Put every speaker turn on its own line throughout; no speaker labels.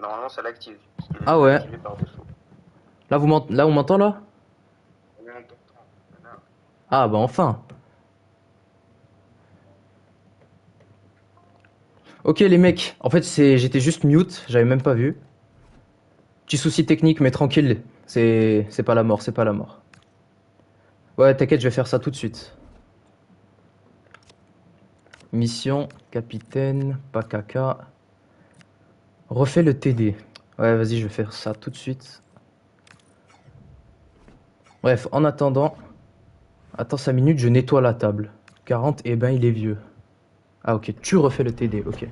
Normalement, ça l'active. Parce qu'il est
Ah ouais.
activé par défaut.
Là, on m'entend là?
Oui, on t'entend. Voilà.
Ah bah enfin. Ok les mecs, en fait j'étais juste mute, j'avais même pas vu. Petit souci technique mais tranquille, c'est pas la mort, c'est pas la mort. Ouais, t'inquiète, je vais faire ça tout de suite. Mission, capitaine, Pakaka. Refais le TD. Ouais, vas-y, je vais faire ça tout de suite. Bref, en attendant, attends 5 minutes, je nettoie la table. 40, eh ben il est vieux. Ah ok, tu refais le TD, ok.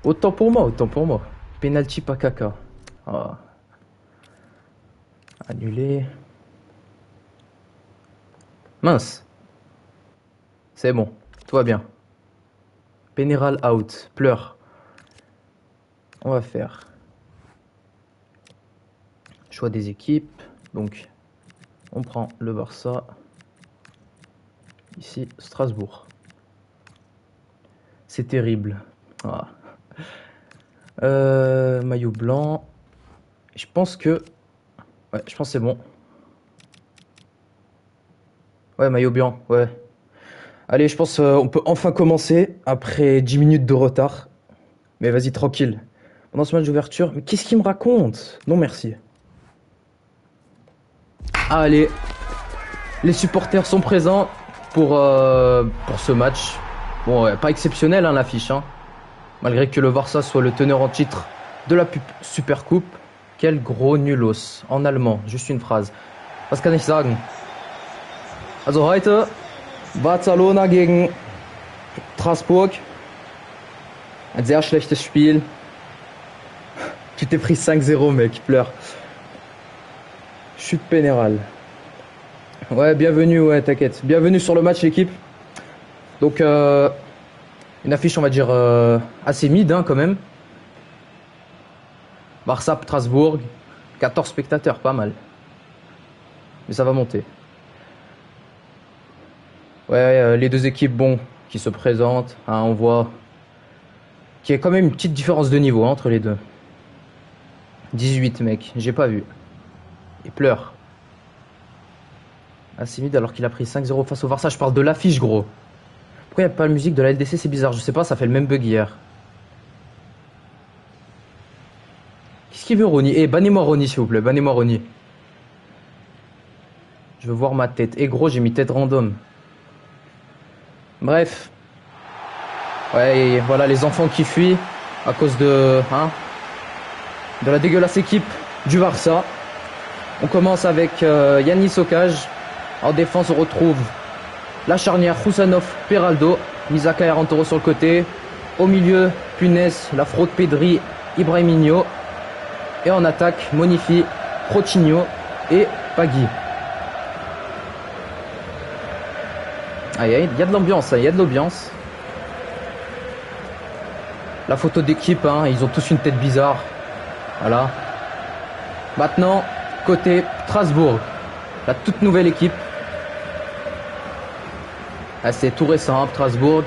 Autant pour moi, autant pour moi. Penalty Pakaka. Ah, annulé. Mince, c'est bon, tout va bien. Pénéral out, pleure. On va faire choix des équipes. Donc, on prend le Barça. Ici, Strasbourg. C'est terrible. Ah. Maillot blanc. Je pense que... Ouais, je pense que c'est bon. Ouais, maillot blanc, ouais. Allez, je pense on peut enfin commencer après 10 minutes de retard. Mais vas-y, tranquille. Pendant ce match d'ouverture, mais qu'est-ce qu'il me raconte? Non, merci. Allez, les supporters sont présents pour ce match. Bon, ouais, pas exceptionnel hein, l'affiche, hein. Malgré que le Barça soit le teneur en titre de la Super Coupe. Quel gros nulos. En allemand, juste une phrase. Was kann ich sagen? Also heute Barcelona gegen Strasbourg. Un sehr schlechtes Spiel. Tu t'es pris 5-0 mec, pleure. Chute pénérale. Ouais, bienvenue, ouais, t'inquiète. Bienvenue sur le match l'équipe. Donc une affiche on va dire assez mid hein, quand même. Barça Strasbourg, 14 spectateurs, pas mal. Mais ça va monter. Ouais, les deux équipes bon qui se présentent, hein, on voit qu'il y a quand même une petite différence de niveau hein, entre les deux. 18 mec, j'ai pas vu. Il pleure. Assez mid alors qu'il a pris 5-0 face au Barça. Je parle de l'affiche gros. Pourquoi il n'y a pas la musique de la LDC? C'est bizarre, je sais pas, ça fait le même bug hier. Qu'est-ce qu'il veut Ronny? Eh, bannez-moi Ronny s'il vous plaît, bannez-moi Ronny. Je veux voir ma tête. Eh gros, j'ai mis tête random. Bref. Ouais, et voilà les enfants qui fuient à cause de la dégueulasse équipe du Barça. On commence avec Yanis Okaj. En défense, on retrouve la charnière Roussanov-Peraldo. Misaka et Rantoro sur le côté. Au milieu, Punes, la fraude Pedri, Ibrahiminho. Et en attaque, Monifi, Protinho et Pagui. Aïe aïe, il y a de l'ambiance, il y a de l'ambiance. La photo d'équipe, hein, ils ont tous une tête bizarre. Voilà. Maintenant, côté Strasbourg, la toute nouvelle équipe. Ah, c'est tout récent, hein, Strasbourg.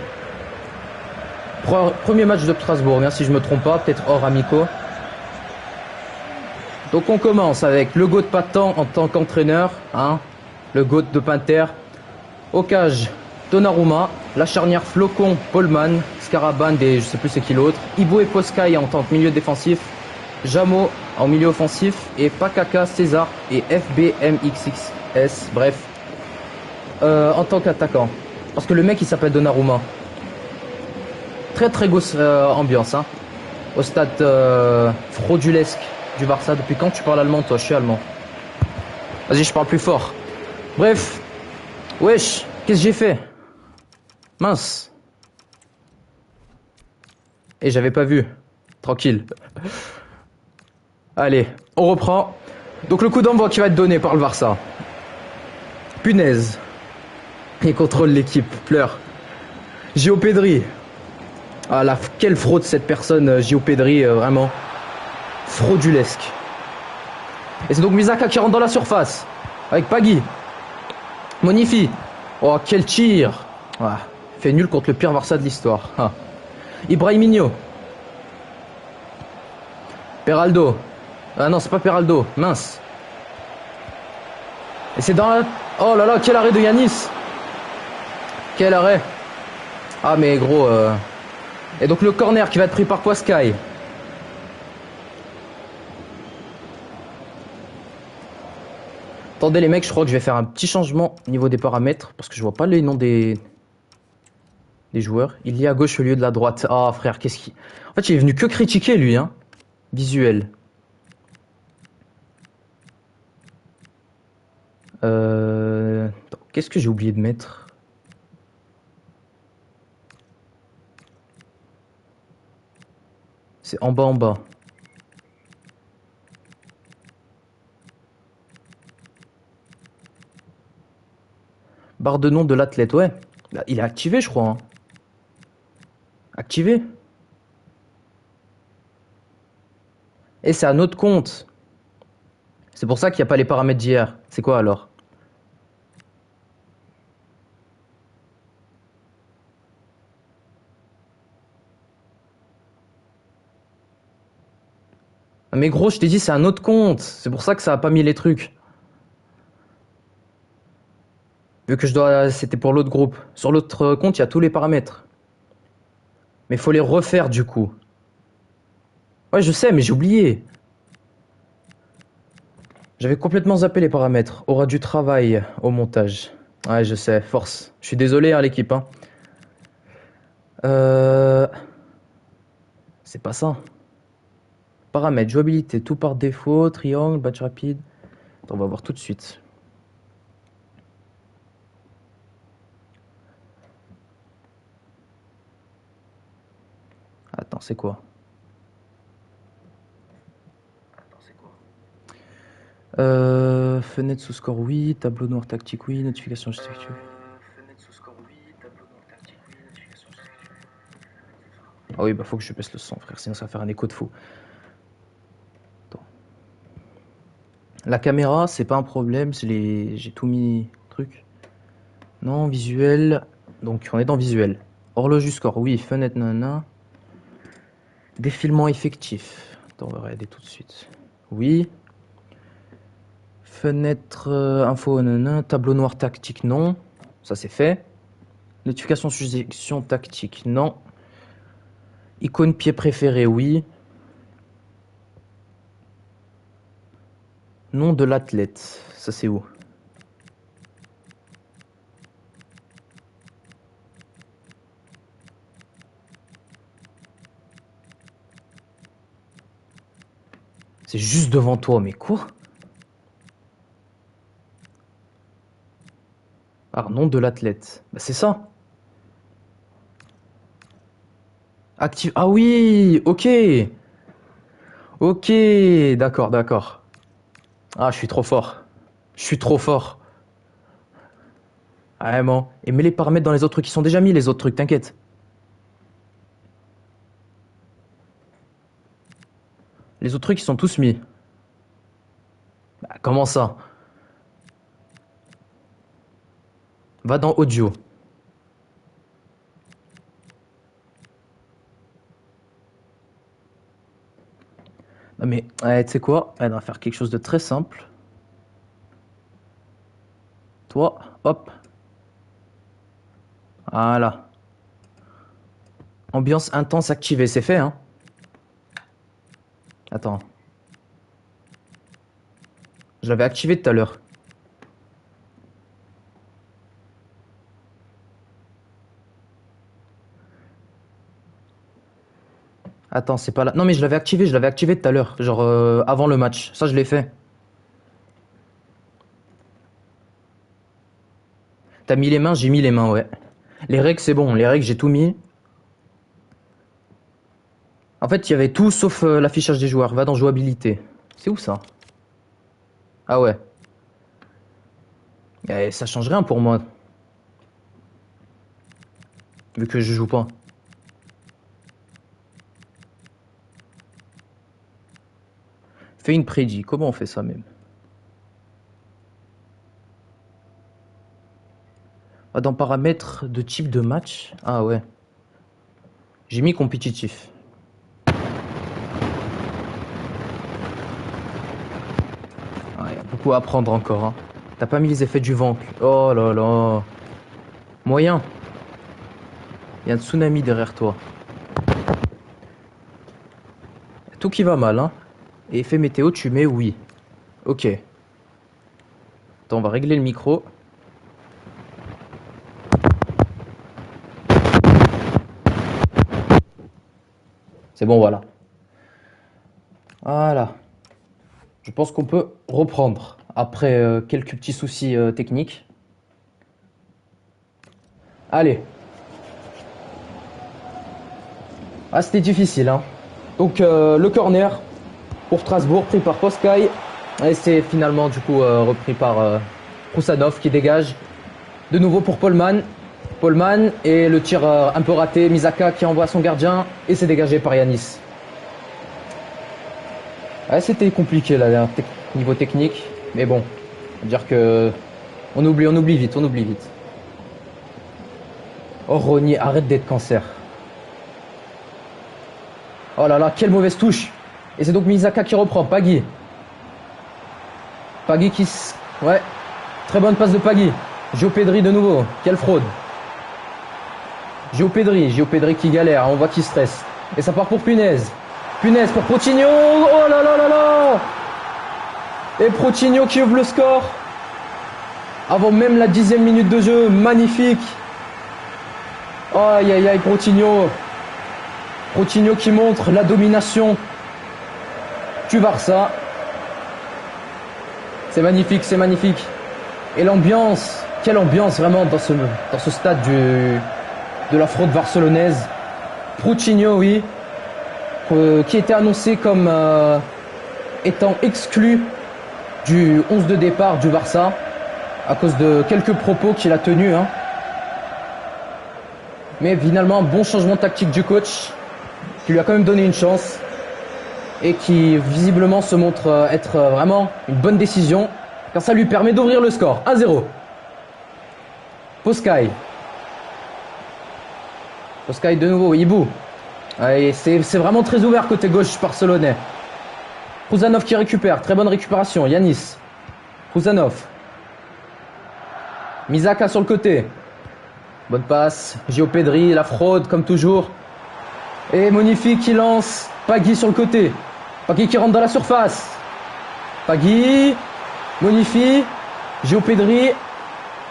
Premier match de Strasbourg, hein, si je me trompe pas, peut-être hors amico. Donc on commence avec le GOAT Patan en tant qu'entraîneur, hein, le GOAT de Pinter. Au cage, Donnarumma, la charnière Flocon, Polman, Scaraban et je sais plus c'est qui l'autre. Ibo et Poscaï en tant que milieu défensif. Jamo en milieu offensif et Pakaka, César et FBMXXS, bref, en tant qu'attaquant. Parce que le mec il s'appelle Donnarumma. Très très grosse ambiance hein. Au stade fraudulesque du Barça. Depuis quand tu parles allemand toi? Je suis allemand. Vas-y, je parle plus fort. Bref. Wesh, qu'est-ce que j'ai fait? Mince. Et j'avais pas vu. Tranquille. Allez, on reprend. Donc le coup d'envoi qui va être donné par le Barça. Punaise. Il contrôle l'équipe. Pleure. Gio Pedri. Ah la quelle fraude cette personne, Gio Pedri, vraiment. Fraudulesque. Et c'est donc Misaka qui rentre dans la surface. Avec Pagui. Monifi. Oh quel tir. Ah, fait nul contre le pire Barça de l'histoire. Ah. Ibrahimino. Peraldo. Ah non, c'est pas Peraldo. Mince. Et c'est dans la... Oh là là, quel arrêt de Yanis. Quel arrêt. Ah mais gros... Et donc le corner qui va être pris par Kwaskai. Attendez les mecs, je crois que je vais faire un petit changement au niveau des paramètres. Parce que je vois pas les noms des joueurs. Il y a à gauche au lieu de la droite. Ah frère, qu'est-ce qui... En fait, il est venu que critiquer lui, hein. Visuel. Qu'est-ce que j'ai oublié de mettre? C'est en bas, en bas. Barre de nom de l'athlète, ouais. Il est activé, je crois, hein. Activé. Et c'est un autre compte. C'est pour ça qu'il n'y a pas les paramètres d'hier. C'est quoi alors? Ah, mais gros, je t'ai dit, c'est un autre compte. C'est pour ça que ça a pas mis les trucs. Vu que je dois... C'était pour l'autre groupe. Sur l'autre compte, il y a tous les paramètres. Mais faut les refaire du coup. Ouais, je sais, mais j'ai oublié. J'avais complètement zappé les paramètres. Aura du travail au montage. Ouais, je sais, force. Je suis désolé, hein, l'équipe, hein. C'est pas ça. Paramètres, jouabilité, tout par défaut, triangle, batch rapide. Attends, on va voir tout de suite. Attends, c'est quoi? Fenêtre sous score, oui. Tableau noir tactique, oui. Notification tactique. Ah oui, bah faut que je baisse le son, frère, sinon ça va faire un écho de fou. Attends. La caméra, c'est pas un problème, c'est les... J'ai tout mis truc. Non, visuel. Donc on est dans visuel. Horloge du score, oui. Fenêtre, nanana. Défilement effectif. Attends, on va regarder tout de suite. Oui. Fenêtre info, nanana. Tableau noir tactique, non. Ça c'est fait. Notification suggestion tactique, non. Icône pied préféré, oui. Nom de l'athlète, ça c'est où? C'est juste devant toi, mais quoi? Ah, nom de l'athlète. Bah c'est ça. Active. Ah oui, ok. Ok, d'accord, d'accord. Ah, je suis trop fort. Je suis trop fort. Vraiment. Et mets les paramètres dans les autres trucs. Ils sont déjà mis, les autres trucs, t'inquiète. Les autres trucs, ils sont tous mis. Bah, comment ça? Va dans audio. Non mais, ouais, tu sais quoi? Elle va faire quelque chose de très simple. Toi, hop. Voilà. Ambiance intense activée, c'est fait, hein? Attends. Je l'avais activé tout à l'heure. Attends, c'est pas là. Non mais je l'avais activé tout à l'heure. Genre avant le match. Ça, je l'ai fait. T'as mis les mains, j'ai mis les mains, ouais. Les règles, c'est bon. Les règles, j'ai tout mis. En fait, il y avait tout sauf l'affichage des joueurs. Va dans jouabilité. C'est où ça? Ah ouais. Eh, ça change rien pour moi. Vu que je joue pas. Fais une prédit. Comment on fait ça même? Va dans paramètres de type de match. Ah ouais. J'ai mis compétitif. Ah, y a beaucoup à apprendre encore. Hein. T'as pas mis les effets du vent. Oh là là. Moyen. Il y a un tsunami derrière toi. Tout qui va mal, hein. Et effet météo, tu mets oui. Ok. Attends, on va régler le micro. C'est bon, voilà. Voilà. Je pense qu'on peut reprendre après quelques petits soucis techniques. Allez. Ah, c'était difficile, hein. Donc, le corner pour Strasbourg, pris par Poskai. Et c'est finalement, du coup, repris par Roussanov qui dégage. De nouveau pour Polman. Polman et le tir un peu raté. Misaka qui envoie son gardien. Et c'est dégagé par Yanis. Ouais, c'était compliqué là, niveau technique. Mais bon, on va dire que on oublie vite, on oublie vite. Oh Ronny, arrête d'être cancer. Oh là là, quelle mauvaise touche. Et c'est donc Misaka qui reprend, Pagui. Pagui qui... Ouais, très bonne passe de Pagui. Géopédry de nouveau, quelle fraude. Géopédry qui galère, on voit qu'il stresse. Et ça part pour Punaise. Punaise pour Protigno. Oh là là là là. Et Protigno qui ouvre le score. Avant même la 10e minute de jeu, magnifique. Aïe aïe aïe, Protigno. Protigno qui montre la domination du Barça. C'est magnifique, c'est magnifique. Et l'ambiance, quelle ambiance vraiment dans ce stade de la fraude barcelonaise. Protigno, oui, qui était annoncé comme étant exclu du 11 de départ du Barça à cause de quelques propos qu'il a tenus. Hein. Mais finalement, un bon changement tactique du coach qui lui a quand même donné une chance et qui visiblement se montre être vraiment une bonne décision car ça lui permet d'ouvrir le score 1-0. Poskai de nouveau, Ibou. Et c'est vraiment très ouvert côté gauche barcelonais. Rouzanov qui récupère, très bonne récupération. Yanis. Rouzanov. Misaka sur le côté. Bonne passe. Géopédry, la fraude comme toujours. Et Monifi qui lance. Pagui sur le côté. Pagui qui rentre dans la surface. Pagui. Monifi. Géopédry.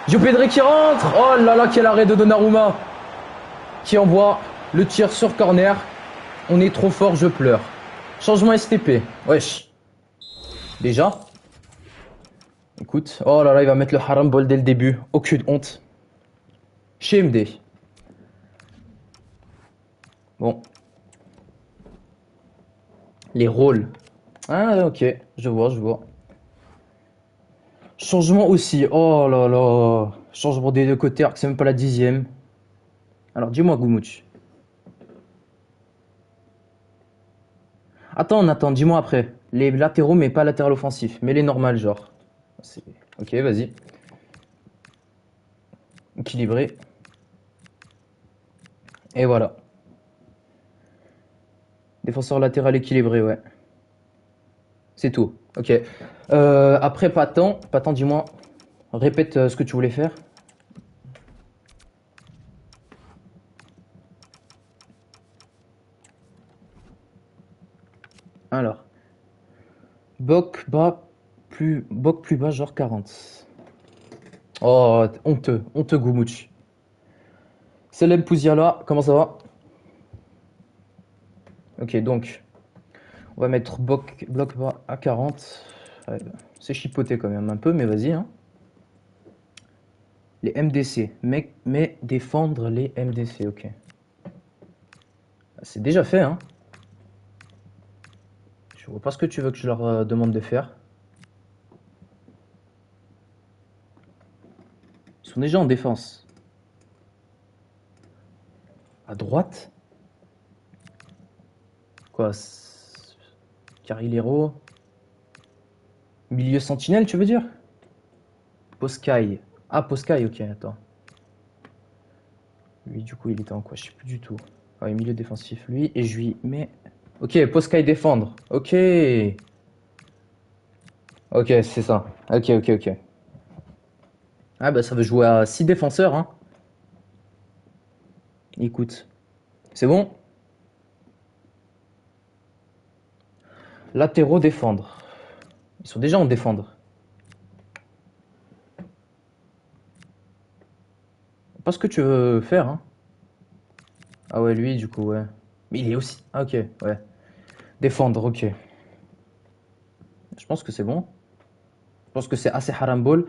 Géopédry qui rentre. Oh là là, quel arrêt de Donnarumma. Qui envoie le tir sur corner. On est trop fort, je pleure. Changement STP. Wesh. Déjà. Écoute. Oh là là, il va mettre le haram ball dès le début. Aucune honte. Chez MD. Bon. Les rôles. Ah, ok. Je vois. Changement aussi. Oh là là. Changement des deux côtés, alors que c'est même pas la 10e. Alors, dis-moi, Goumouch. Attends, dis-moi après. Les latéraux, mais pas latéral offensif. Mais les normales, genre. Ok, vas-y. Équilibré. Et voilà. Défenseur latéral équilibré, ouais. C'est tout. Ok. Après, Patan, dis-moi. Répète ce que tu voulais faire. Alors. Boc plus bas, genre 40. Oh, honteux Goumouch. Selem Pouziala, comment ça va? Ok, donc, on va mettre bloc bas à 40. Ouais, c'est chipoté quand même un peu, mais vas-y. Hein. Les MDC, mais défendre les MDC, ok. C'est déjà fait, hein. Je vois pas ce que tu veux que je leur demande de faire. Ils sont déjà en défense. À droite? Quoi? Carrilero? Milieu sentinelle, tu veux dire? Poskai. Ah, Poskai, ok, attends. Lui, du coup, il était en quoi? Je sais plus du tout. Ouais, milieu défensif, lui. Et je lui mets... Ok, Poskai défendre. Ok. Ok, c'est ça. Ok, ok, ok. Ah bah ça veut jouer à 6 défenseurs, hein. Écoute. C'est bon? Latéraux défendre. Ils sont déjà en défendre. Pas ce que tu veux faire, hein. Ah ouais, lui, du coup, ouais. Mais il est aussi... Ah ok, ouais. Défendre, ok. Je pense que c'est bon. Je pense que c'est assez harambol.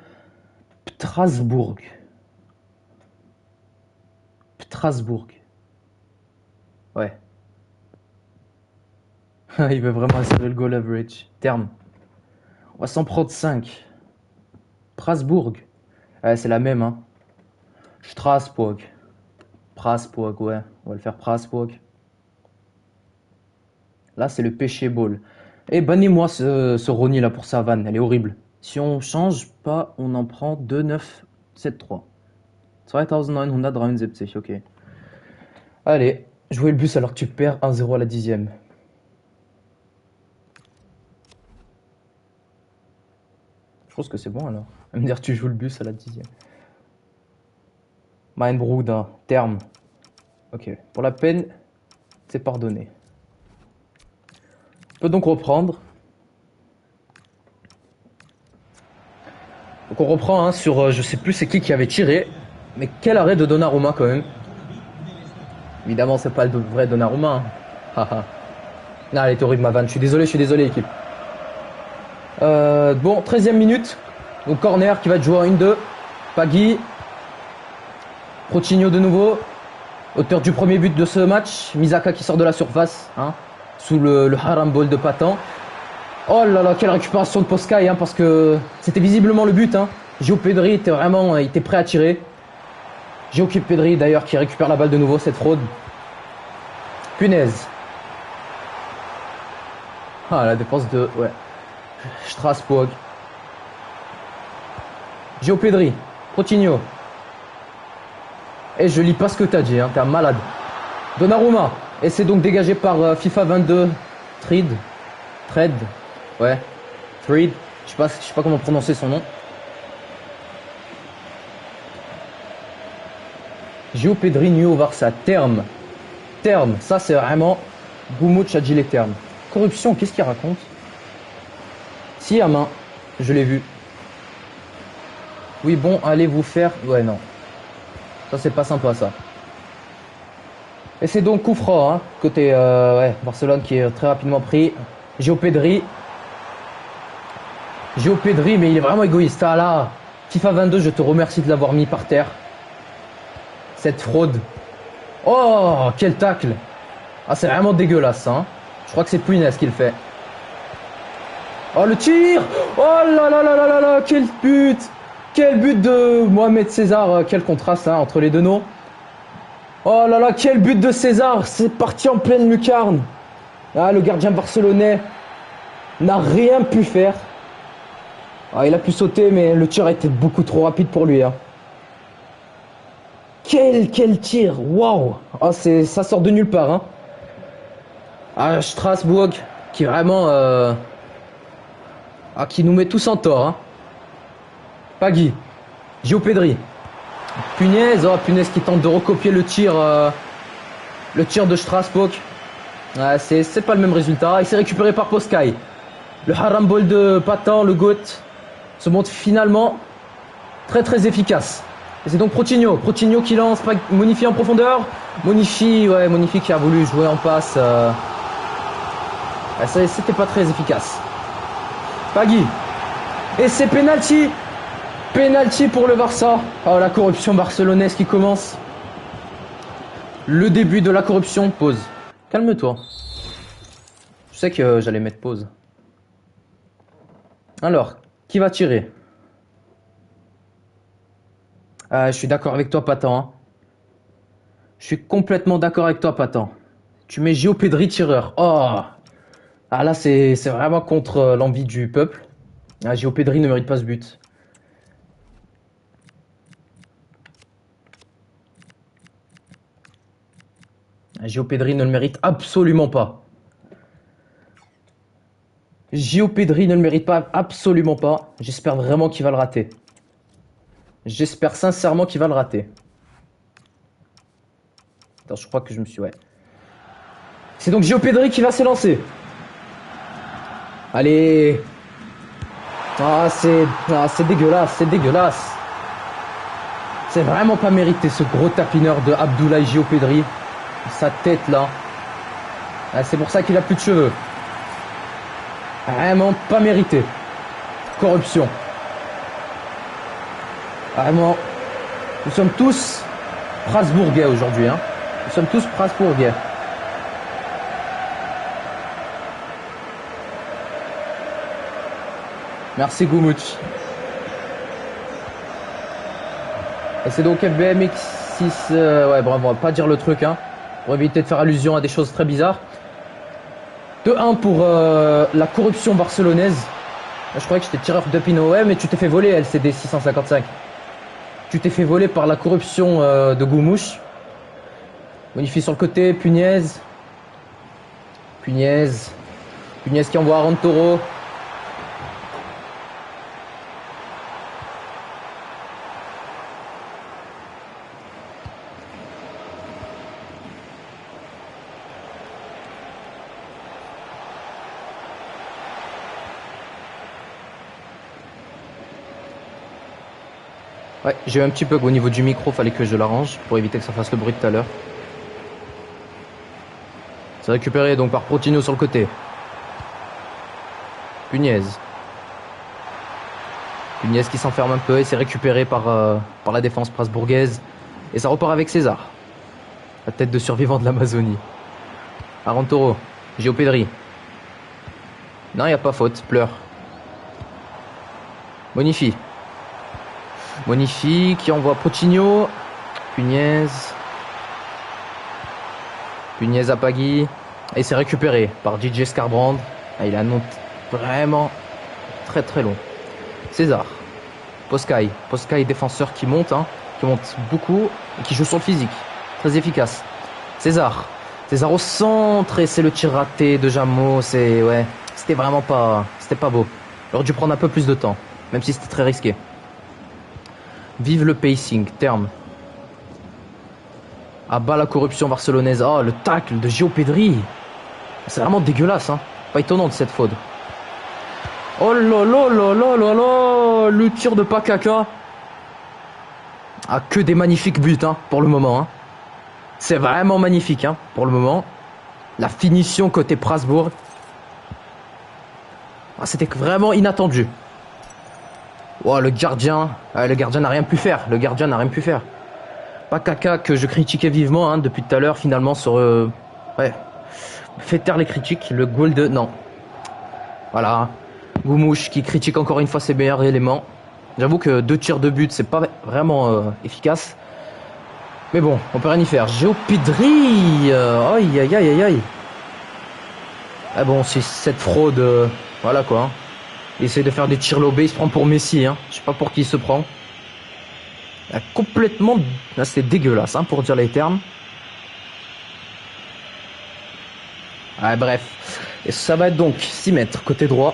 Strasbourg. Strasbourg. Ouais. Il veut vraiment assurer le goal average. Terme. On va s'en prendre 5. Strasbourg. Ouais, c'est la même, hein. Strasbourg. Strasbourg, ouais. On va le faire Strasbourg. Là, c'est le péché ball. Et bannez-moi ce Ronnie là pour sa vanne. Elle est horrible. Si on change pas, on en prend 2, 9, 7, 3. 2973, ok. Allez, jouer le bus alors que tu perds 1-0 à la 10e. Je pense que c'est bon alors. Elle va me dire tu joues le bus à la 10e. Mindbrood, terme. Ok, pour la peine, c'est pardonné. On peut donc reprendre. Donc on reprend hein, sur, je sais plus c'est qui avait tiré. Mais quel arrêt de Donnarumma quand même. Évidemment, c'est pas le vrai Donnarumma. Haha. Non, elle est horrible ma vanne. Je suis désolé équipe. Bon, 13e minute. Donc corner qui va être joué en 1-2. Pagui. Protigno de nouveau. Auteur du premier but de ce match. Misaka qui sort de la surface. Hein, sous le haram ball de Patan. Oh là là, quelle récupération de Poskai. Hein, parce que c'était visiblement le but. Hein. Gio Pedri était vraiment il était prêt à tirer. Gio Pedri d'ailleurs qui récupère la balle de nouveau. Cette fraude. Punaise. Ah, la défense de... Ouais. Strasbourg. Gio Pedri. Coutinho. Et je lis pas ce que t'as dit, hein. T'es un malade. Donnarumma. Et c'est donc dégagé par FIFA 22. Thread. Ouais. Thread. Je sais pas comment prononcer son nom. Gio Pedri, New Varsa. Terme. Terme. Ça, c'est vraiment... Goumouch a dit les termes. Corruption, qu'est-ce qu'il raconte? Si, à main. Je l'ai vu. Oui, bon, allez vous faire... Ouais, non. Ça, c'est pas sympa, ça. Et c'est donc coup franc, hein, côté ouais, Barcelone qui est très rapidement pris. Gio Pedri. Gio Pedri, mais il est vraiment égoïste. Ah là, FIFA 22, je te remercie de l'avoir mis par terre. Cette fraude. Oh, quel tacle. Ah, c'est vraiment dégueulasse, hein. Je crois que c'est Punes qui le fait. Oh, le tir. Oh là là là là là là, quel but. Quel but de Mohamed César. Quel contraste hein, entre les deux noms. Oh là là, quel but de César. C'est parti en pleine lucarne. Ah, le gardien barcelonais n'a rien pu faire. Ah, il a pu sauter, mais le tir a été beaucoup trop rapide pour lui. Hein. Quel tir. Waouh. Ah, ça sort de nulle part. Hein. Ah, Strasbourg, qui vraiment... Ah, qui nous met tous en tort. Hein. Pagui. Gio Pedri. Punaise, oh Punaise qui tente de recopier le tir de Strasbourg. Ouais, c'est pas le même résultat. Il s'est récupéré par Poskai. Le haram ball de Patan, le GOAT, se montre finalement très très efficace. Et c'est donc Protigno qui lance, Monifi en profondeur. Monifi qui a voulu jouer en passe. C'était pas très efficace. Pagui. Et c'est penalty. Penalty pour le Barça. Oh, la corruption barcelonaise qui commence. Le début de la corruption. Pause. Calme-toi. Je sais que j'allais mettre pause. Alors, qui va tirer? Je suis d'accord avec toi, Patan. Hein. Je suis complètement d'accord avec toi, Patan. Tu mets Gio Pedri tireur. Oh. Ah là, c'est vraiment contre l'envie du peuple. Ah, Gio Pedri ne mérite pas ce but. Gio Pedri ne le mérite absolument pas. Gio Pedri ne le mérite pas, absolument pas. J'espère vraiment qu'il va le rater. J'espère sincèrement qu'il va le rater. Attends, je crois que je me suis... Ouais. C'est donc Gio Pedri qui va s'élancer. Allez. Ah, c'est dégueulasse, c'est dégueulasse. C'est vraiment pas mérité ce gros tapineur de Abdoulaye Gio Pedri. Sa tête là. Ah, c'est pour ça qu'il a plus de cheveux. Vraiment pas mérité. Corruption. Vraiment. Nous sommes tous Strasbourgais aujourd'hui. Hein. Nous sommes tous Strasbourgais. Merci Goumouch. Et c'est donc FBMX6. Ouais, bravo, on va pas dire le truc, hein. Pour éviter de faire allusion à des choses très bizarres. 2-1 pour la corruption barcelonaise. Je croyais que j'étais tireur de Pinot. Ouais, mais tu t'es fait voler LCD 655. Tu t'es fait voler par la corruption de Goumouche. Bonifie sur le côté, Pugnez. Pugnez qui envoie Aaron Toro. Ouais, j'ai eu un petit bug au niveau du micro, fallait que je l'arrange pour éviter que ça fasse le bruit de tout à l'heure. C'est récupéré donc par Protino sur le côté. Pugnez qui s'enferme un peu et c'est récupéré par la défense strasbourgaise. Et ça repart avec César. La tête de survivant de l'Amazonie. Aaron Toro, Gio Pedri. Non, il n'y a pas faute, pleure. Bonifie qui envoie Pochigno. Pugnez à Pagui. Et c'est récupéré par DJ Scarbrand. Ah, il a un nom vraiment très très long. César. Poscaï défenseur qui monte, hein, qui monte beaucoup et qui joue sur le physique. Très efficace. César au centre et c'est le tir raté de Jameau. C'était vraiment pas, c'était pas beau. Il aurait dû prendre un peu plus de temps, même si c'était très risqué. Vive le pacing, terme. À bas la corruption barcelonaise. Oh, le tacle de Gio Pedri. C'est vraiment dégueulasse, hein. Pas étonnant de cette faute. Oh là là là là là là. Le tir de Pakaka. Ah, que des magnifiques buts, hein, pour le moment. Hein. C'est vraiment magnifique, hein, pour le moment. La finition côté Strasbourg. Ah, c'était vraiment inattendu. Oh, le gardien n'a rien pu faire. Pakaka que je critiquais vivement, hein, depuis tout à l'heure, finalement sur fait taire les critiques. Le goal de non. Voilà. Goumouche qui critique encore une fois ses meilleurs éléments. J'avoue que 2 tirs de but, c'est pas vraiment efficace. Mais bon, on peut rien y faire. Gio Pedri. Aïe aïe aïe aïe. Ah bon, c'est cette fraude. Voilà quoi. Hein. Il essaie de faire des tirs lobés, il se prend pour Messi, hein. Je sais pas pour qui il se prend. Complètement... Là, c'est dégueulasse, hein, pour dire les termes. Ouais, bref. Et ça va être donc 6 mètres, côté droit.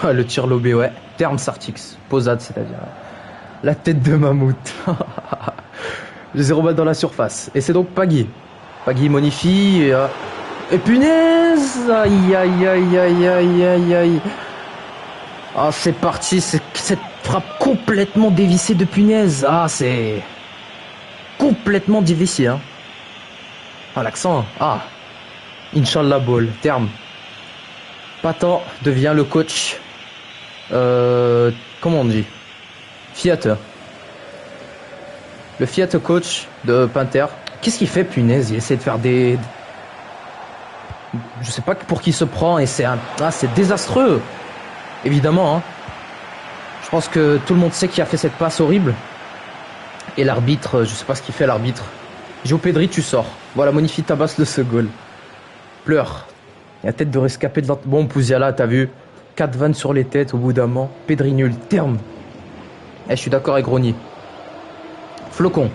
Ah, le tir lobé, ouais. Terme Sartix. Posade, c'est-à-dire. La tête de mammouth. Les 0 balles dans la surface. Et c'est donc Pagui. Pagui Bonifie. Et punaise! Aïe aïe aïe aïe aïe aïe aïe. Ah, c'est parti, c'est cette frappe complètement dévissée de punaise. Ah, c'est complètement dévissé, hein. Ah, l'accent. Ah, Inch'Allah Ball, terme. Patan devient le coach. Comment on dit? Fiat. Le Fiat coach de Pinter. Qu'est-ce qu'il fait, punaise? Il essaie de faire des... Je sais pas pour qui il se prend et c'est désastreux. Évidemment, hein. Je pense que tout le monde sait qui a fait cette passe horrible. Et l'arbitre, je sais pas ce qu'il fait l'arbitre. Gio Pedri, tu sors. Voilà, Bonifie tabasse le second. Pleure. Il a tête de rescapé de l'autre. Bon, Pouziala, t'as vu 4 vannes sur les têtes au bout d'un moment. Pedri nul, terme. Je suis d'accord avec Rony. Flocon.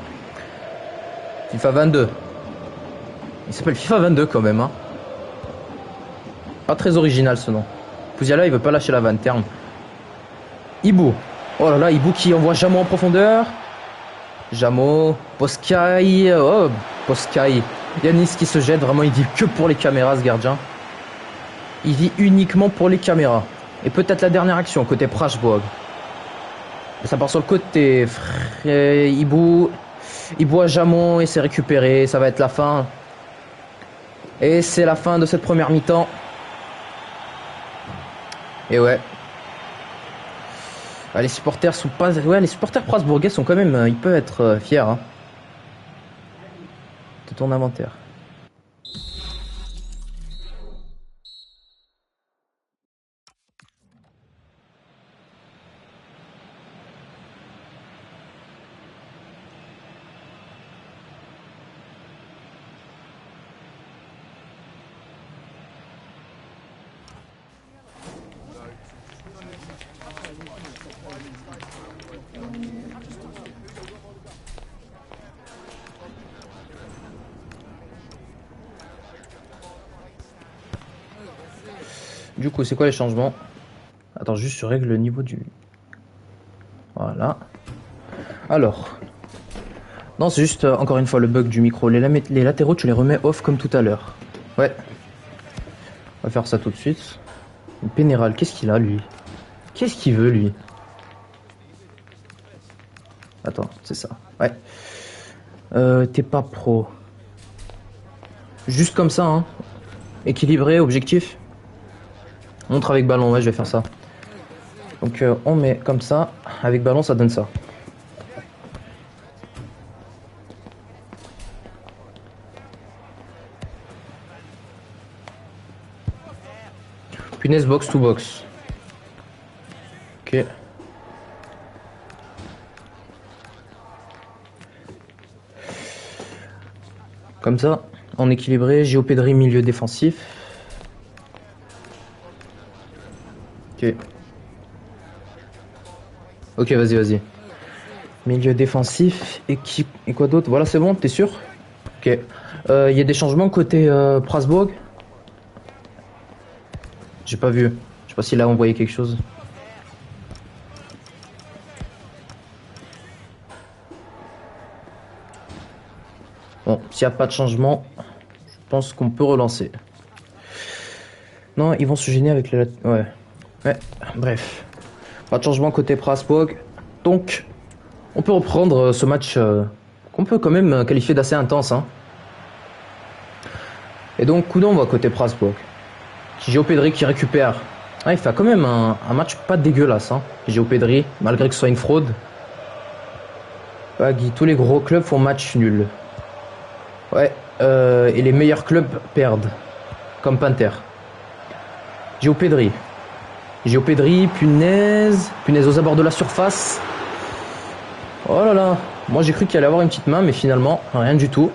FIFA 22. Il s'appelle FIFA 22 quand même, hein. Pas très original ce nom. Pouziala, il veut pas lâcher la vanne, terme. Ibou. Oh là là, Ibou qui envoie Jamo en profondeur. Jamo, Poskai. Oh, Poskai. Yanis qui se jette, vraiment, il dit que pour les caméras, ce gardien. Il dit uniquement pour les caméras. Et peut-être la dernière action, côté Prashborg. Ça part sur le côté. Ibou à Jamon et c'est récupéré. Ça va être la fin. Et c'est la fin de cette première mi-temps. Et ouais. Ah, les supporters sont pas. Ouais, les supporters prasbourgais sont quand même. Ils peuvent être fiers. Hein, de ton inventaire. Du coup, c'est quoi les changements? Attends, juste je règle le niveau du... Voilà. Alors. Non, c'est juste, encore une fois, le bug du micro. Les latéraux, tu les remets off comme tout à l'heure. Ouais. On va faire ça tout de suite. Pénéral, qu'est-ce qu'il a, lui? Qu'est-ce qu'il veut, lui? Attends, c'est ça. Ouais. T'es pas pro. Juste comme ça, hein. Équilibré, objectif. Montre avec ballon, ouais, je vais faire ça. Donc on met comme ça. Avec ballon, ça donne ça. Punaise, box to box. Ok. Comme ça, en équilibré, Gio Pedri milieu défensif. Ok. Ok, vas-y. Milieu défensif et quoi d'autre? Voilà, c'est bon, t'es sûr? Ok. Il y a des changements côté Prasbourg? J'ai pas vu. Je sais pas s'il a envoyé quelque chose. Bon, s'il n'y a pas de changement, je pense qu'on peut relancer. Non, ils vont se gêner avec les... Ouais. Bref. Pas de changement côté Prasbourg. Donc, on peut reprendre ce match qu'on peut quand même qualifier d'assez intense. Hein. Et donc, coup d'envoi côté Prasbourg. Gio Pedri qui récupère. Ah, il fait quand même un match pas dégueulasse. Hein. Gio Pedri, malgré que ce soit une fraude. Guy, tous les gros clubs font match nul. Ouais, et les meilleurs clubs perdent. Comme Panther. Gio Pedri, punaise aux abords de la surface. Oh là là, moi j'ai cru qu'il allait avoir une petite main, mais finalement, rien du tout.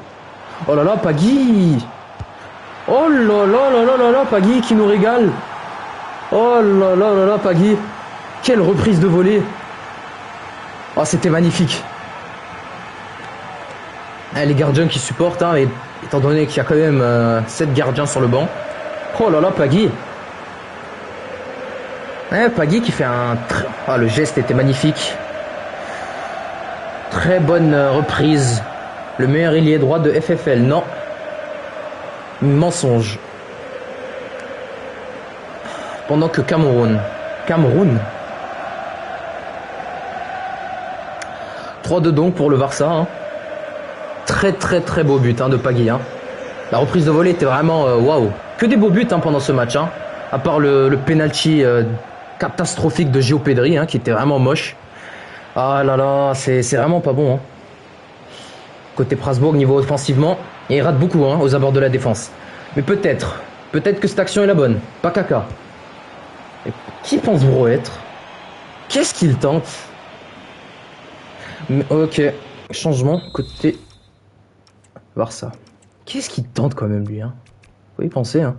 Oh là là, Pagui. Oh là là là là là là, Pagui qui nous régale. Oh là là là là, Pagui. Quelle reprise de volée. Oh, c'était magnifique. Les gardiens qui supportent, hein, étant donné qu'il y a quand même 7 gardiens sur le banc. Oh là là, Pagui. Pagui qui fait un... Ah, le geste était magnifique. Très bonne reprise. Le meilleur ailier droit de FFL. Non. Mensonge. Pendant que Cameroun. 3-2 donc pour le Barça. Hein. Très beau but hein, de Pagui. Hein. La reprise de volée était vraiment waouh. Que des beaux buts hein, pendant ce match. Hein. À part le penalty catastrophique de Gio Pedri hein, qui était vraiment moche. Ah là là, c'est vraiment pas bon. Hein. Côté Prasbourg, niveau offensivement, et il rate beaucoup hein, aux abords de la défense. Mais peut-être que cette action est la bonne. Pas caca. Et qui pense Bro être? Qu'est-ce qu'il tente? Mais, ok, changement côté Barça. Qu'est-ce qu'il tente quand même lui hein? Faut y penser hein.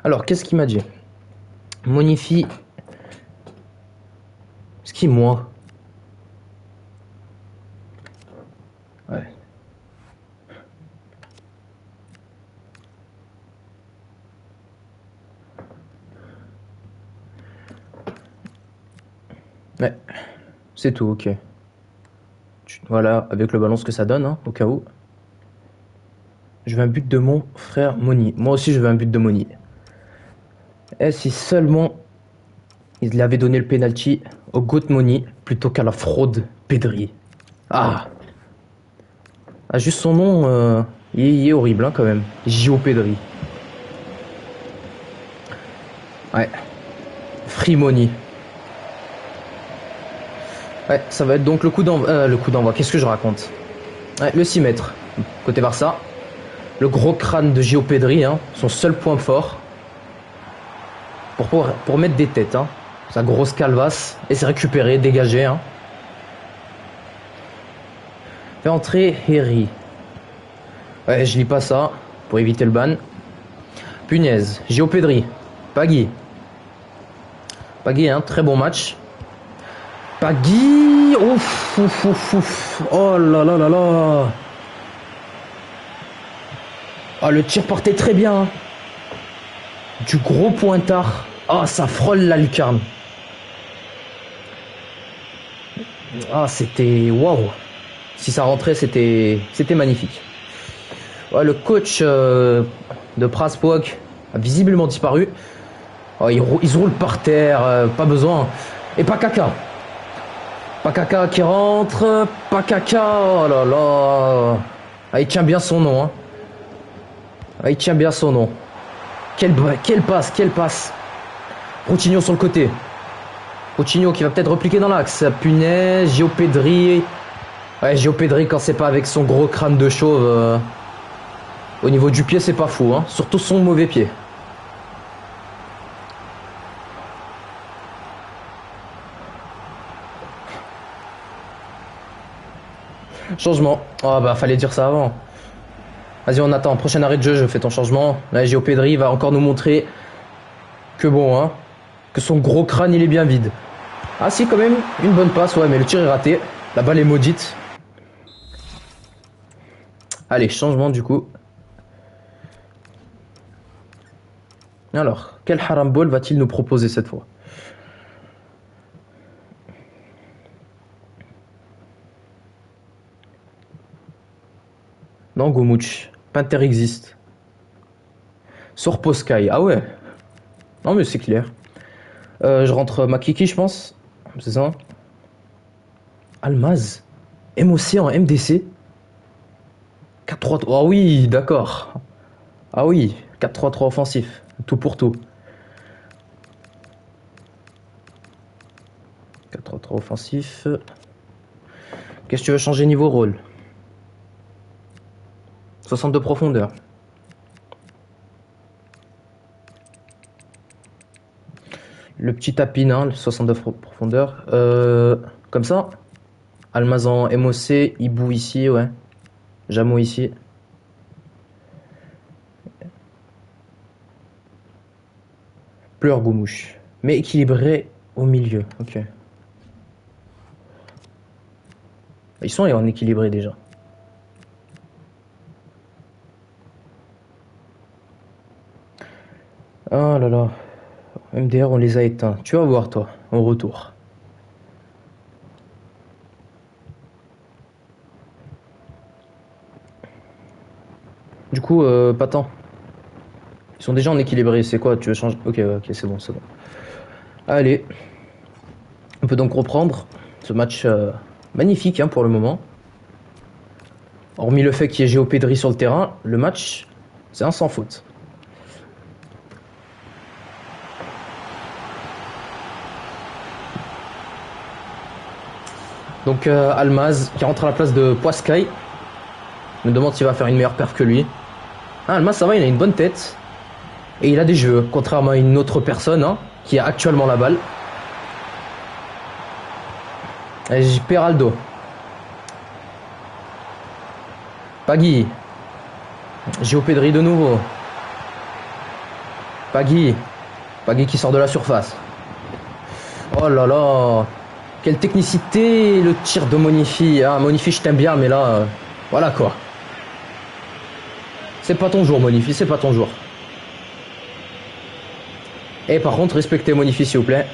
Alors, qu'est-ce qu'il m'a dit? Monifie. Ce qui moi? C'est tout, ok. Voilà, avec le ballon, ce que ça donne, hein, au cas où. Je veux un but de mon frère Moni. Moi aussi, je veux un but de Moni. Et si seulement il avait donné le penalty au GOAT Moni plutôt qu'à la fraude Pedri. Ah, juste son nom, il est horrible, hein, quand même. Gio Pedri. Ouais. Free Moni. Ouais, ça va être donc le coup d'envoi. Qu'est-ce que je raconte? Ouais, le 6 mètres. Côté Barça. Le gros crâne de Gio Pedri, hein, son seul point fort. Pour mettre des têtes, hein. Sa grosse calvasse. Et c'est récupéré, dégagé, hein. Fait entrer Herry. Ouais, je lis pas ça. Pour éviter le ban. Punaise. Gio Pedri. Pagui. Pagui, hein, très bon match. Pagui. Ouf, ouf, ouf, ouf. Oh là là là là. Ah, le tir partait très bien. Du gros pointard. Ah, ça frôle la lucarne. Ah, c'était... Waouh. Si ça rentrait, c'était magnifique. Ouais, le coach de Praspoc a visiblement disparu. Oh, ils roulent par terre. Pas besoin. Et Pakaka. Pakaka qui rentre. Pakaka. Oh là là. Ah, il tient bien son nom, hein. Ah, il tient bien son nom. Quelle passe. Coutinho sur le côté. Coutinho qui va peut-être repliquer dans l'axe. Punaise, Gio Pedri. Ouais, Gio Pedri quand c'est pas avec son gros crâne de chauve. Au niveau du pied, c'est pas fou, hein. Surtout son mauvais pied. Changement. Oh bah fallait dire ça avant. Vas-y, on attend. Prochain arrêt de jeu, je fais ton changement. Là, Gio Pedri va encore nous montrer que bon, hein, que son gros crâne, il est bien vide. Ah si, quand même, une bonne passe, ouais, mais le tir est raté. La balle est maudite. Allez, changement du coup. Alors, quel haram ball va-t-il nous proposer cette fois? Non, Gomouch. Panther existe. Sorposkai. Ah ouais. Non, mais c'est clair. Je rentre Makiki, je pense. C'est ça. Almaz. MOC en MDC. 4-3-3. Ah oui, d'accord. Ah oui, 4-3-3 offensif. Tout pour tout. 4-3-3 offensif. Qu'est-ce que tu veux changer niveau rôle? 62 profondeur. Le petit tapin, hein, le 62 profondeur. Comme ça. Almazan MOC, Hibou ici, ouais. Jamo ici. Pleur Goumouche. Mais équilibré au milieu. Ok. Ils sont en équilibré déjà. Oh là là. MDR, on les a éteints. Tu vas voir, toi, au retour. Du coup, pas tant. Ils sont déjà en équilibré. C'est quoi? Tu veux changer? Ok, c'est bon, c'est bon. Allez. On peut donc reprendre ce match magnifique, hein, pour le moment. Hormis le fait qu'il y ait Gio Pedri sur le terrain, le match, c'est un sans faute. Donc Almaz qui rentre à la place de Poiscaille. Je me demande s'il va faire une meilleure perf que lui. Ah, Almaz, ça va, il a une bonne tête. Et il a des jeux, contrairement à une autre personne, hein, qui a actuellement la balle. Peraldo. Pagui. Gio Pedri de nouveau. Pagui. Pagui qui sort de la surface. Oh là là. Quelle technicité le tir de Monifi. Ah, Monifi, je t'aime bien, mais là, voilà quoi. C'est pas ton jour, Monifi, c'est pas ton jour. Et par contre, respectez Monifi, s'il vous plaît.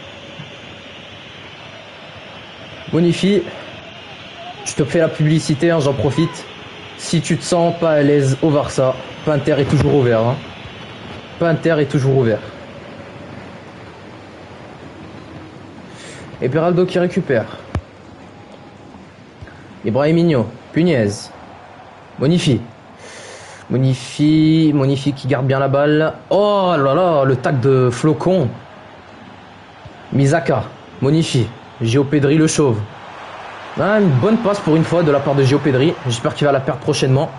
Bonifi, je te fais la publicité, hein, j'en profite. Si tu te sens pas à l'aise au Barça, Pinter est toujours ouvert. Hein. Pinter est toujours ouvert. Et Peraldo qui récupère. Ibrahimino, Pugnez, Bonifi. Bonifi qui garde bien la balle. Oh là là, le tac de Flocon. Misaka, Bonifi, Gio Pedri le chauve. Ah, une bonne passe pour une fois de la part de Gio Pedri. J'espère qu'il va la perdre prochainement.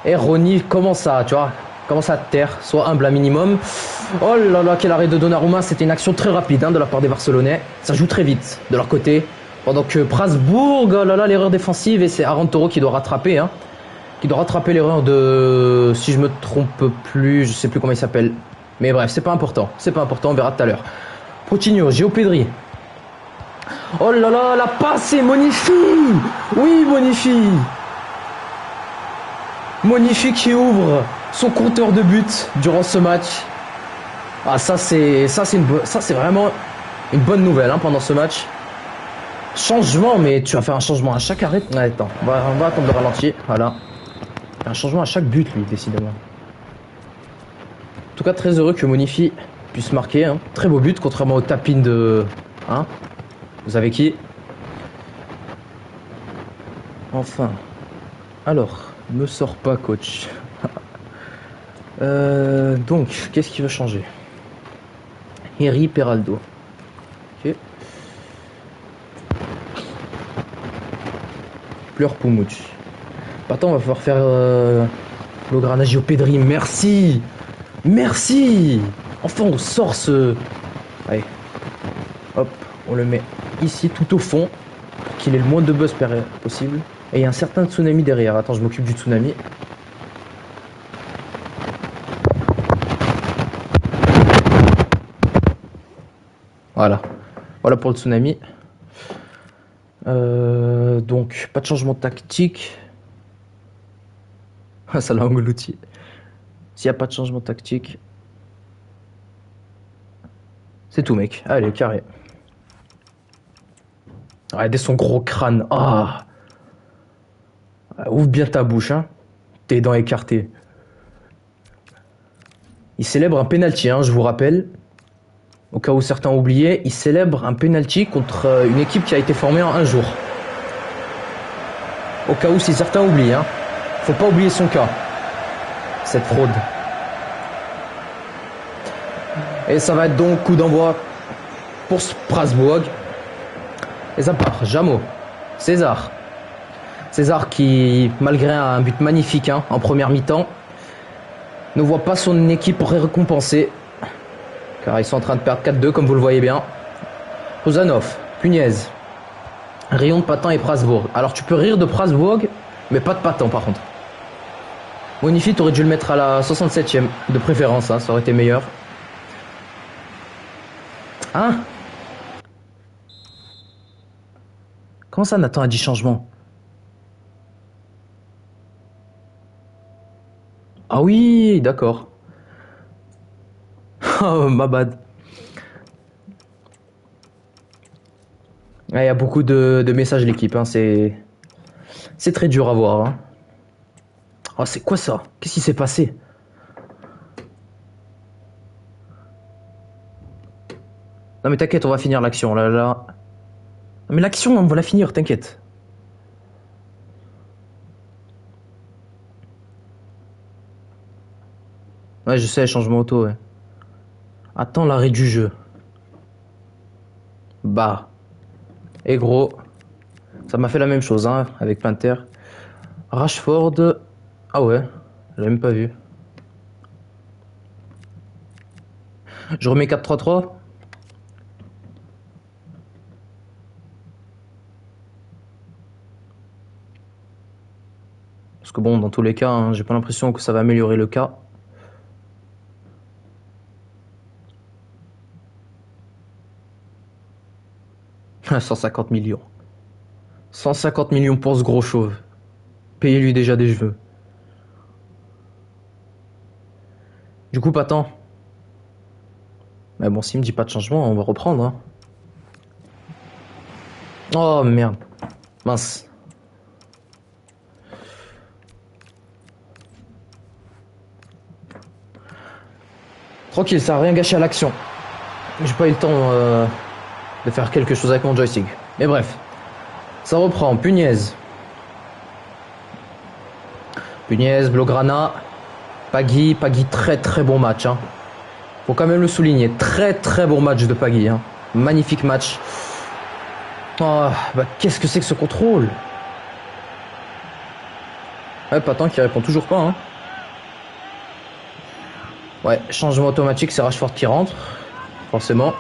Et Ronny commence à, tu vois, commence à terre, soit humble un minimum. Oh là là, quel arrêt de Donnarumma. C'était une action très rapide hein, de la part des Barcelonais. Ça joue très vite de leur côté. Pendant que Prasbourg, oh là là, l'erreur défensive. Et c'est Aaron Toro qui doit rattraper. Hein, qui doit rattraper l'erreur de... Si je me trompe plus, je sais plus comment il s'appelle. Mais bref, c'est pas important. C'est pas important, on verra tout à l'heure. Coutinho, Gio Pedri. Oh là là, la passe est Bonifi. Oui, Bonifi. Bonifi qui ouvre son compteur de but durant ce match. Ah ça c'est vraiment une bonne nouvelle hein, pendant ce match. Changement, mais tu vas faire un changement à chaque arrêt. Ah, attends, on va attendre le ralenti. Voilà. Un changement à chaque but lui, décidément. En tout cas, très heureux que Bonifi puisse marquer. Hein. Très beau but, contrairement au tapin de... Hein. Vous savez qui? Enfin. Alors, me sors pas, coach. Donc, qu'est-ce qui va changer? Henry Peraldo. Ok. Pleur Poumouch. Attends, on va pouvoir faire le Granagio Pedri. Merci. Merci. Enfin, on sort ce... Allez. Hop, on le met ici, tout au fond. Pour qu'il ait le moins de buzz possible. Et il y a un certain tsunami derrière. Attends, je m'occupe du tsunami. Voilà. Voilà pour le tsunami. Donc, pas de changement tactique. Ça l'a englouti. S'il n'y a pas de changement tactique. C'est tout, mec. Allez, carré. Regardez son gros crâne. Ah. Ouvre bien ta bouche, hein. Tes dents écartées. Il célèbre un penalty, hein, je vous rappelle. Au cas où certains ont oublié, il célèbre un penalty contre une équipe qui a été formée en un jour. Au cas où si certains oublient, hein. Faut pas oublier son cas. Cette fraude. Et ça va être donc coup d'envoi pour Strasbourg. Et ça part. Jameau. César. César qui, malgré un but magnifique hein, en première mi-temps, ne voit pas son équipe récompensée. Car ils sont en train de perdre 4-2 comme vous le voyez bien. Rozanov, Pugnez, Rayon de Patan et Prasbourg. Alors tu peux rire de Prasbourg, mais pas de Patan par contre. Bonifi, t'aurais dû le mettre à la 67e de préférence, hein, ça aurait été meilleur. Hein? Comment ça Nathan a dit changement? Ah oui, d'accord. Oh, ma bad. Il y a beaucoup de messages l'équipe, hein. C'est très dur à voir. Hein. Oh, c'est quoi ça? Qu'est-ce qui s'est passé? Non mais t'inquiète, on va finir l'action là. Non, mais l'action, on va la finir, t'inquiète. Ouais, je sais, changement auto, ouais. Attends l'arrêt du jeu. Bah. Et gros. Ça m'a fait la même chose, hein, avec Pinter. Rashford. Ah ouais, j'ai même pas vu. Je remets 4-3-3. Parce que bon, dans tous les cas, hein, j'ai pas l'impression que ça va améliorer le cas. Ah, 150 millions. 150 millions pour ce gros chauve. Payez-lui déjà des cheveux. Du coup, Patan. Mais bon, s'il me dit pas de changement, on va reprendre. Hein. Oh merde. Mince. Tranquille, ça a rien gâché à l'action. J'ai pas eu le temps de faire quelque chose avec mon joystick. Mais bref. Ça reprend. Punaise. Punaise, Blaugrana. Pagui, très très bon match. Hein. Faut quand même le souligner. Très très bon match de Pagui. Hein. Magnifique match. Oh, bah qu'est-ce que c'est que ce contrôle? Ouais, Patin qui répond toujours pas. Hein. Ouais, changement automatique, c'est Rashford qui rentre. Forcément.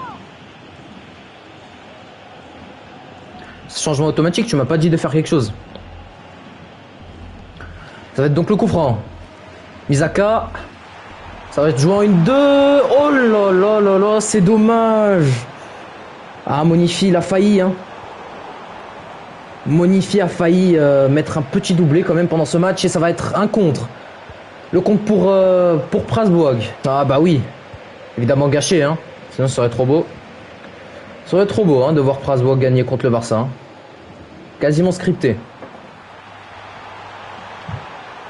Changement automatique, tu m'as pas dit de faire quelque chose. Ça va être donc le coup franc. Misaka. Ça va être joué en 1-2. Oh là là là là, c'est dommage. Ah, Monifi, il a failli. Hein. Monifi a failli mettre un petit doublé quand même pendant ce match. Et ça va être un contre. Le compte pour Prasbourg. Ah bah oui. Évidemment gâché. Hein. Sinon, ça serait trop beau. Ça serait trop beau hein, de voir Prasbourg gagner contre le Barça. Hein. Quasiment scripté.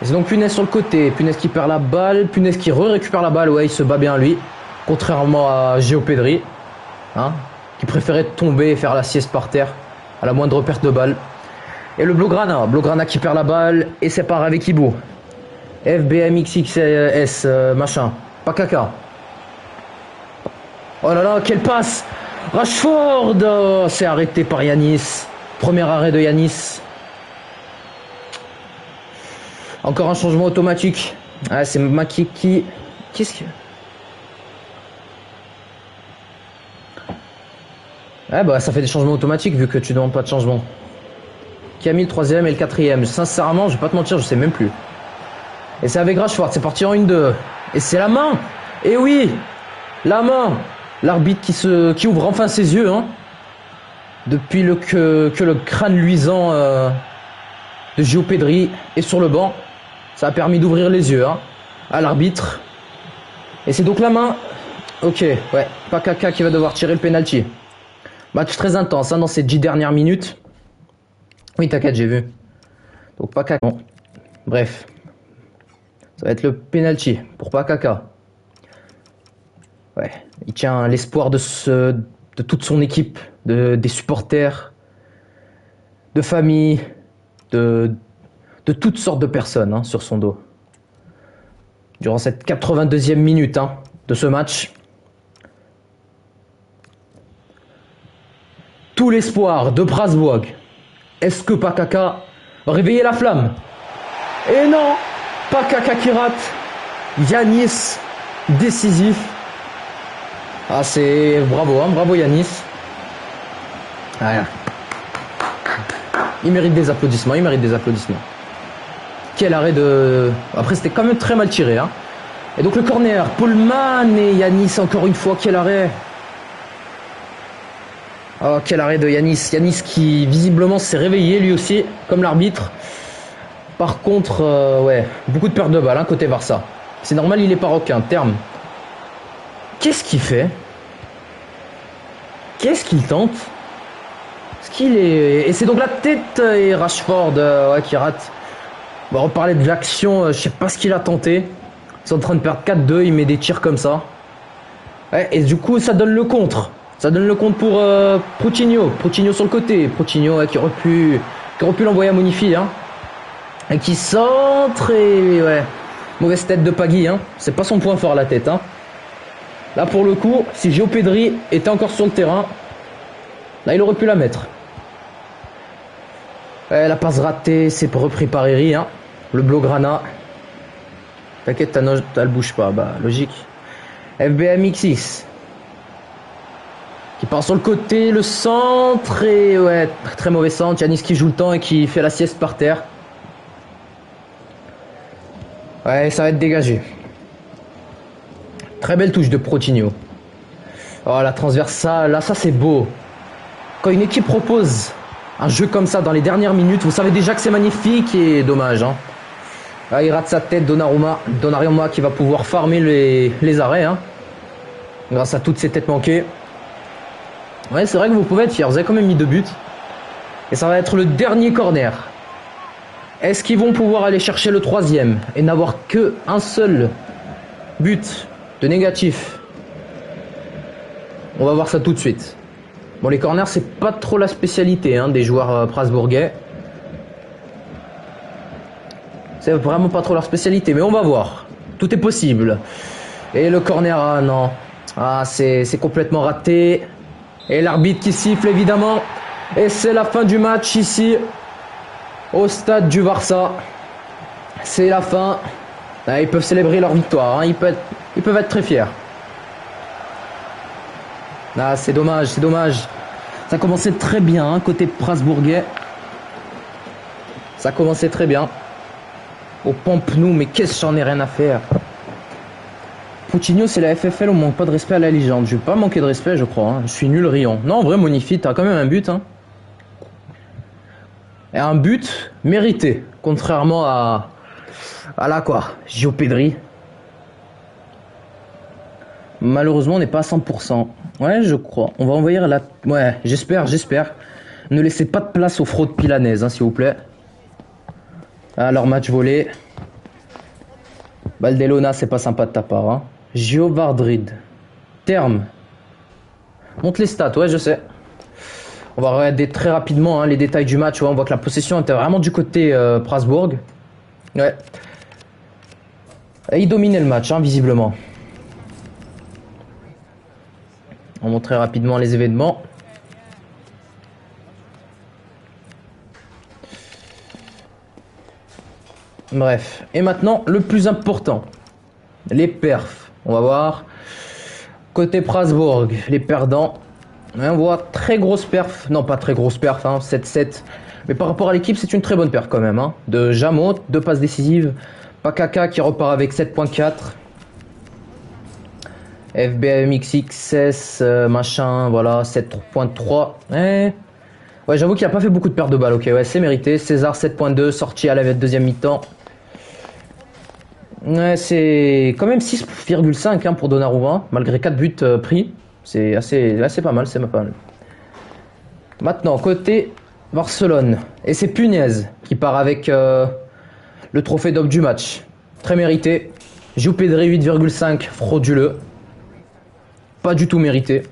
Et c'est donc Punaise sur le côté. Punaise qui perd la balle. Punaise qui récupère la balle. Ouais, il se bat bien lui. Contrairement à Géo Pedri. Hein, qui préférait tomber et faire la sieste par terre. À la moindre perte de balle. Et le Blaugrana. Blaugrana qui perd la balle. Et c'est part avec Ibu. FBMXXS machin. Pas caca. Oh là là, quelle passe! Rashford! Oh, c'est arrêté par Yanis. Premier arrêt de Yanis. Encore un changement automatique. Ah, c'est Makiki. Qu'est-ce que... Ah bah ça fait des changements automatiques vu que tu demandes pas de changement. Qui a mis le 3ème et le 4ème? Sincèrement, je vais pas te mentir, je sais même plus. Et c'est avec Rashford, c'est parti en 1-2. Et c'est la main! Et oui! La main! L'arbitre qui ouvre enfin ses yeux, hein. Depuis que le crâne luisant de Gio Pedri est sur le banc. Ça a permis d'ouvrir les yeux hein, à l'arbitre. Et c'est donc la main. Ok, ouais. Pas Kaka qui va devoir tirer le penalty. Match très intense hein, dans ces 10 dernières minutes. Oui, t'inquiète, j'ai vu. Donc pas Kaka. Bon. Bref. Ça va être le penalty pour pas Kaka. Ouais. Il tient l'espoir de toute son équipe, des supporters, de famille, de toutes sortes de personnes hein, sur son dos. Durant cette 82e minute hein, de ce match. Tout l'espoir de Prasbourg. Est-ce que Pakaka va réveiller la flamme? Et non, Pakaka qui rate. Yanis décisif. Ah c'est bravo, hein, bravo Yanis. Voilà. Il mérite des applaudissements, il mérite des applaudissements. Quel arrêt de... Après c'était quand même très mal tiré. Hein. Et donc le corner, Poulman et Yanis encore une fois, quel arrêt. Oh quel arrêt de Yanis. Yanis qui visiblement s'est réveillé lui aussi, comme l'arbitre. Par contre, ouais, beaucoup de perte de balles hein, côté Barça. C'est normal, il est pas requin, terme. Qu'est-ce qu'il fait? Qu'est-ce qu'il tente? Est-ce qu'il est... Et c'est donc la tête et Rashford ouais, qui rate. On va reparler de l'action, je sais pas ce qu'il a tenté. Ils sont en train de perdre 4-2, il met des tirs comme ça. Ouais, et du coup ça donne le contre. Ça donne le contre pour Proutinho. Proutinho sur le côté. Proutinho ouais, qui aurait pu l'envoyer à Monifi. Hein. Et qui centre et ouais. Mauvaise tête de Pagui. Hein. C'est pas son point fort la tête. Hein. Là pour le coup, si Gio Pedri était encore sur le terrain, là il aurait pu la mettre. Ouais, la passe ratée, c'est repris par Eri. Hein. Le Blaugrana. T'inquiète, elle bouge pas. Bah logique. FBMXX. Qui part sur le côté, le centre et ouais, très mauvais centre. Yanis qui joue le temps et qui fait la sieste par terre. Ouais, ça va être dégagé. Très belle touche de Proutinho. Oh, la transversale, là, ça c'est beau. Quand une équipe propose un jeu comme ça dans les dernières minutes, vous savez déjà que c'est magnifique et dommage. Hein. Là, il rate sa tête, Donnarumma qui va pouvoir farmer les arrêts. Hein, grâce à toutes ces têtes manquées. Ouais, c'est vrai que vous pouvez être fiers. Vous avez quand même mis 2 buts. Et ça va être le dernier corner. Est-ce qu'ils vont pouvoir aller chercher le troisième et n'avoir que un seul but de négatif? On va voir ça tout de suite. Bon, les corners, c'est pas trop la spécialité hein, des joueurs strasbourgeois. C'est vraiment pas trop leur spécialité, mais on va voir. Tout est possible. Et le corner, ah non. Ah, c'est complètement raté. Et l'arbitre qui siffle, évidemment. Et c'est la fin du match ici. Au stade du Barça. C'est la fin. Ah, ils peuvent célébrer leur victoire. Hein. Ils peuvent être très fiers. Ah, c'est dommage, c'est dommage. Ça commençait très bien, hein, côté Strasbourgais. Ça commençait très bien. Au Pampelou, mais qu'est-ce que j'en ai rien à faire. Coutinho, c'est la FFL, on manque pas de respect à la légende. Je vais pas manquer de respect, je crois. Hein. Je suis nul riant. Non, en vrai, Monifi, t'as quand même un but. Hein. Et un but mérité, contrairement à la quoi, Gio Pedri. Malheureusement, on n'est pas à 100%. Ouais, je crois. On va envoyer la... Ouais, j'espère. Ne laissez pas de place aux fraudes pilanaises, hein, s'il vous plaît. Alors, match volé. Baldelona, c'est pas sympa de ta part. Hein. Gio Vardrid. Terme. Monte les stats, ouais, je sais. On va regarder très rapidement hein, les détails du match. Ouais, on voit que la possession était vraiment du côté Strasbourg. Ouais. Et il dominait le match, hein, visiblement. On montre très rapidement les événements. Bref. Et maintenant, le plus important. Les perfs. On va voir. Côté Strasbourg, les perdants. On voit très grosse perf. Non, pas très grosse perf, hein, 7-7. Mais par rapport à l'équipe, c'est une très bonne perf quand même. Hein. De Jamot, 2 passes décisives. Pakaka qui repart avec 7.4. FBMXXS, machin, voilà, 7.3. Ouais, j'avoue qu'il n'a pas fait beaucoup de pertes de balles. Ok, ouais, c'est mérité. César, 7.2, sorti à la deuxième mi-temps. Ouais, c'est quand même 6,5 hein, pour Donnarumma, malgré 4 buts pris. C'est assez pas mal, c'est pas mal. Maintenant, côté Barcelone. Et c'est Punaise qui part avec le trophée d'homme du match. Très mérité. Gio Pedri, 8,5, frauduleux. Pas du tout mérité.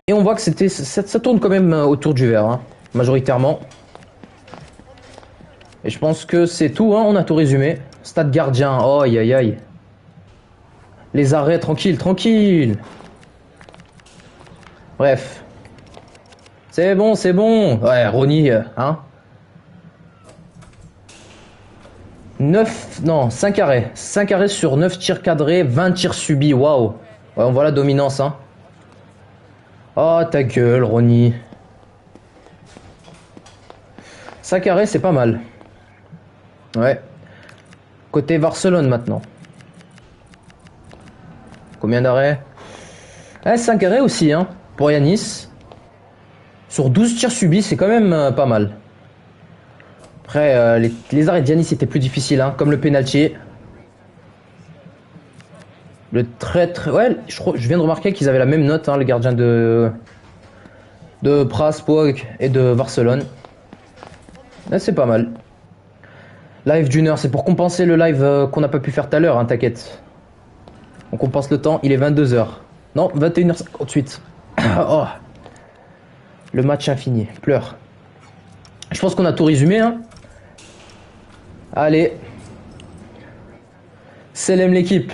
Et on voit que ça tourne quand même autour du vert, hein, majoritairement. Et je pense que c'est tout, hein, on a tout résumé. Stade gardien, oh aïe aïe aïe. Les arrêts, tranquille. Bref. C'est bon. Ouais, Ronny, hein. 5 arrêts. 5 arrêts sur 9 tirs cadrés, 20 tirs subis, waouh. Ouais, on voit la dominance, hein. Oh, ta gueule, Ronny. 5 arrêts, c'est pas mal. Ouais. Côté Barcelone, maintenant. Combien d'arrêts? 5 arrêts aussi, hein, pour Yanis. Sur 12 tirs subis, c'est quand même pas mal. Après, les arrêts de Yanis étaient plus difficiles, hein, comme le penalty. Le ouais, je viens de remarquer qu'ils avaient la même note, hein, le gardien de Strasbourg et de Barcelone. Là, c'est pas mal. Live d'une heure, c'est pour compenser le live qu'on n'a pas pu faire tout à l'heure, hein, t'inquiète. On compense le temps, il est 22h. Non, 21h58. Oh. Le match infini, pleure. Je pense qu'on a tout résumé, hein. Allez. Selem l'équipe.